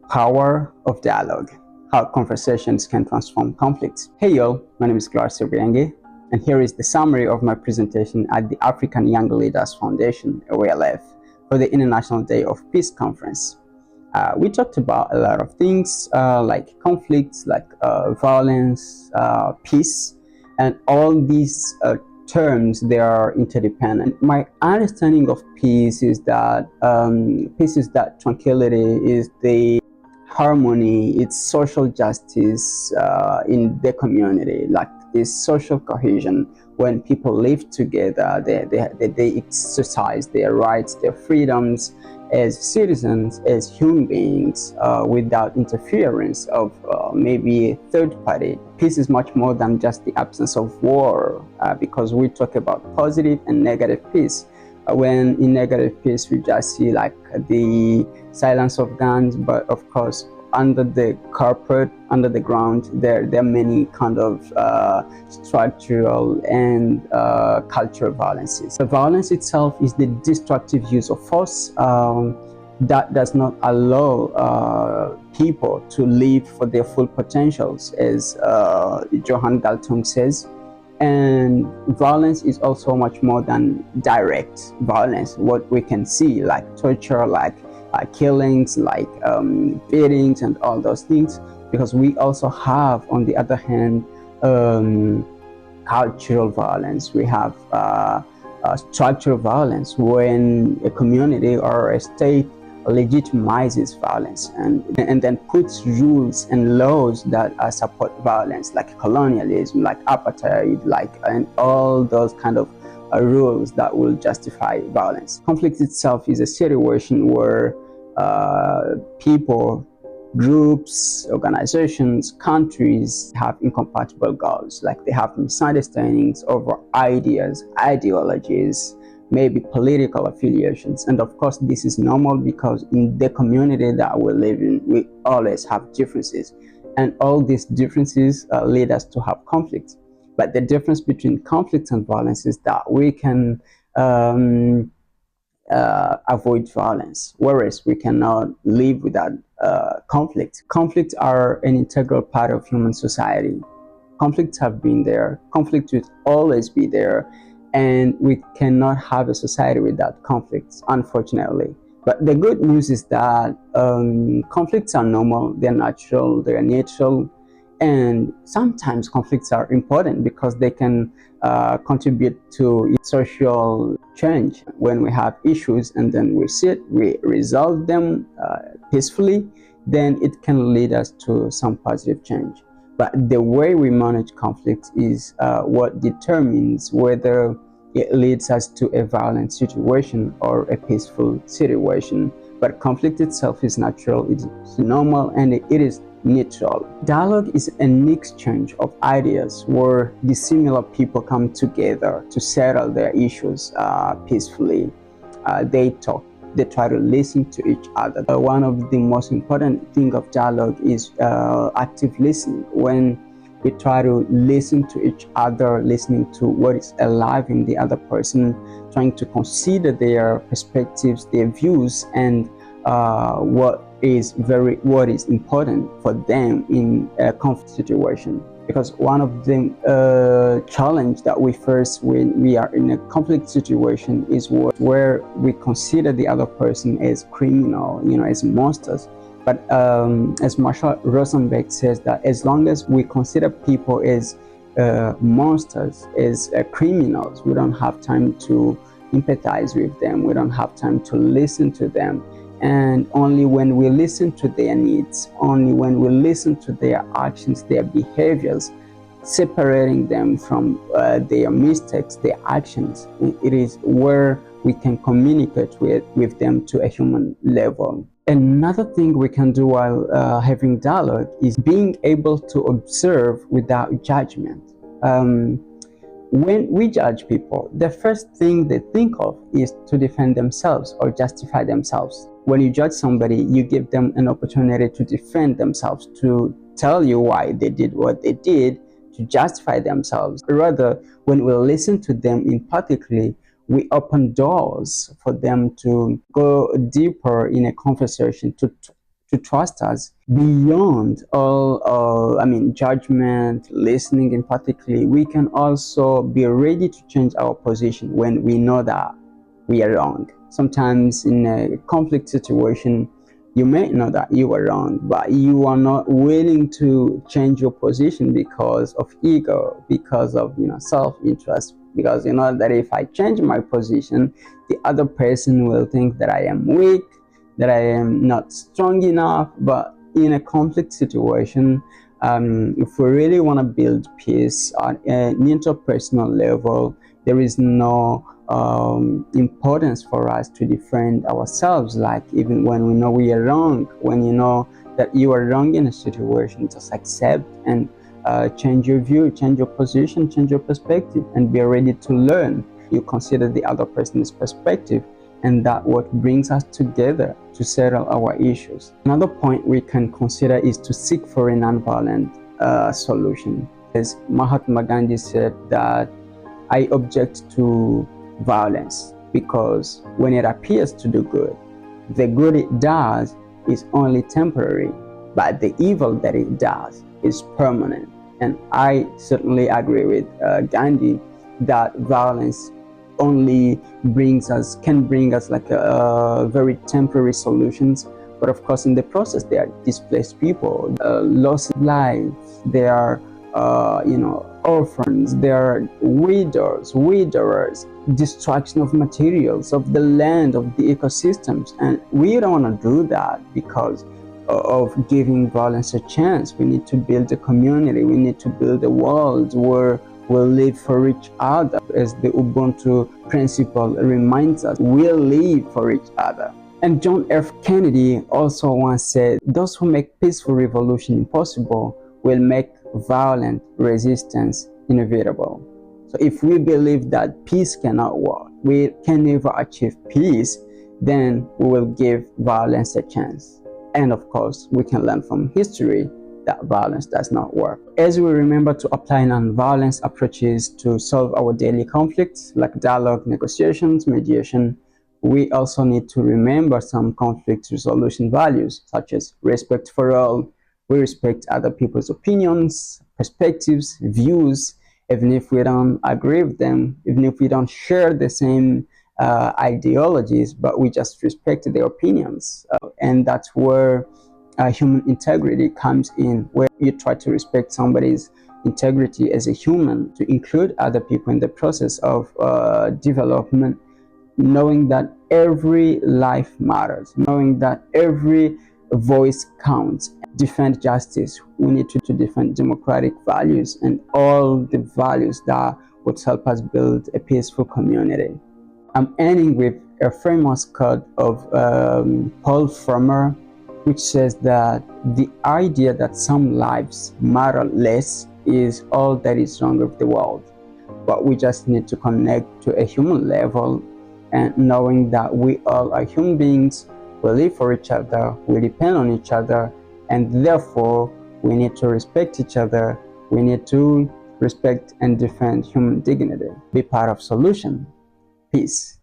Power of dialogue, how conversations can transform conflicts. Hey y'all, my name is Clark Sebrienge, and here is the summary of my presentation at the African Young Leaders Foundation, AYLF, for the International Day of Peace Conference. We talked about a lot of things like conflicts, like violence, peace, and all these terms, they are interdependent. My understanding of peace is that tranquility, is the harmony, it's social justice in the community, like this social cohesion. When people live together, they exercise their rights, their freedoms as citizens, as human beings, without interference of maybe a third party. Peace is much more than just the absence of war, because we talk about positive and negative peace. When in negative peace, we just see like the silence of guns, but of course, under the carpet, under the ground, there are many kind of structural and cultural violences. The violence itself is the destructive use of force that does not allow people to live for their full potentials, as Johann Galtung says. And violence is also much more than direct violence. What we can see, like torture, like killings, like beatings, and all those things. Because we also have, on the other hand, cultural violence. We have structural violence, when a community or a state legitimizes violence and then puts rules and laws that support violence, like colonialism, like apartheid, and all those kind of rules that will justify violence. Conflict itself is a situation where people, groups, organizations, countries have incompatible goals, like they have misunderstandings over ideas, ideologies, maybe political affiliations. And of course, this is normal because in the community that we live in, we always have differences. And all these differences lead us to have conflicts. But the difference between conflicts and violence is that we can avoid violence, whereas we cannot live without conflict. Conflicts are an integral part of human society. Conflicts have been there. Conflict will always be there. And we cannot have a society without conflicts, unfortunately. But the good news is that conflicts are normal, they're natural, they're natural. And sometimes conflicts are important because they can contribute to social change. When we have issues and then we resolve them peacefully, then it can lead us to some positive change. But the way we manage conflict is what determines whether it leads us to a violent situation or a peaceful situation. But conflict itself is natural, it's normal, and it is neutral. Dialogue is an exchange of ideas where dissimilar people come together to settle their issues peacefully. They talk. They try to listen to each other. One of the most important things of dialogue is active listening. When we try to listen to each other, listening to what is alive in the other person, trying to consider their perspectives, their views, and what is important for them in a conflict situation. Because one of the challenge that we face when we are in a conflict situation is where we consider the other person as criminal, as monsters. But as Marshall Rosenberg says, that as long as we consider people as monsters, as criminals, we don't have time to empathize with them. We don't have time to listen to them. And only when we listen to their needs, only when we listen to their actions, their behaviors, separating them from their mistakes, their actions, it is where we can communicate with them to a human level. Another thing we can do while having dialogue is being able to observe without judgment. When we judge people, the first thing they think of is to defend themselves or justify themselves. When you judge somebody, you give them an opportunity to defend themselves, to tell you why they did what they did, to justify themselves. Rather, when we listen to them empathically, we open doors for them to go deeper in a conversation, to to trust us beyond all, judgment, listening empathically. We can also be ready to change our position when we know that we are wrong. Sometimes in a conflict situation, you may know that you are wrong, but you are not willing to change your position because of ego, because of self-interest, because you know that if I change my position, the other person will think that I am weak, that I am not strong enough. But in a conflict situation, if we really want to build peace on an interpersonal level, there is no importance for us to defend ourselves. Like, even when we know we are wrong, when you know that you are wrong in a situation, just accept and change your view, change your position, change your perspective, and be ready to learn. You consider the other person's perspective, and that what brings us together to settle our issues. Another point we can consider is to seek for a nonviolent solution. As Mahatma Gandhi said that I object to violence because when it appears to do good, the good it does is only temporary, but the evil that it does is permanent. And I certainly agree with Gandhi that violence only can bring us like a very temporary solutions. But of course, in the process, there are displaced people, loss of lives, there are orphans, there are widows, widowers, destruction of materials, of the land, of the ecosystems. And we don't want to do that because of giving violence a chance. We need to build a community, we need to build a world where we'll live for each other. As the Ubuntu principle reminds us, we'll live for each other. And John F. Kennedy also once said, those who make peaceful revolution impossible will make violent resistance inevitable. So if we believe that peace cannot work, we can never achieve peace, then we will give violence a chance. And of course, we can learn from history that violence does not work. As we remember to apply non-violence approaches to solve our daily conflicts, like dialogue, negotiations, mediation, we also need to remember some conflict resolution values, such as respect for all. We respect other people's opinions, perspectives, views, even if we don't agree with them, even if we don't share the same ideologies, but we just respect their opinions. And that's where human integrity comes in, where you try to respect somebody's integrity as a human, to include other people in the process of development, knowing that every life matters, knowing that every voice counts. Defend justice. We need to defend democratic values and all the values that would help us build a peaceful community. I'm ending with a famous quote of Paul Farmer, which says that the idea that some lives matter less is all that is wrong with the world. But we just need to connect to a human level, and knowing that we all are human beings, we live for each other, we depend on each other, and therefore we need to respect each other. We need to respect and defend human dignity. Be part of solution. Peace.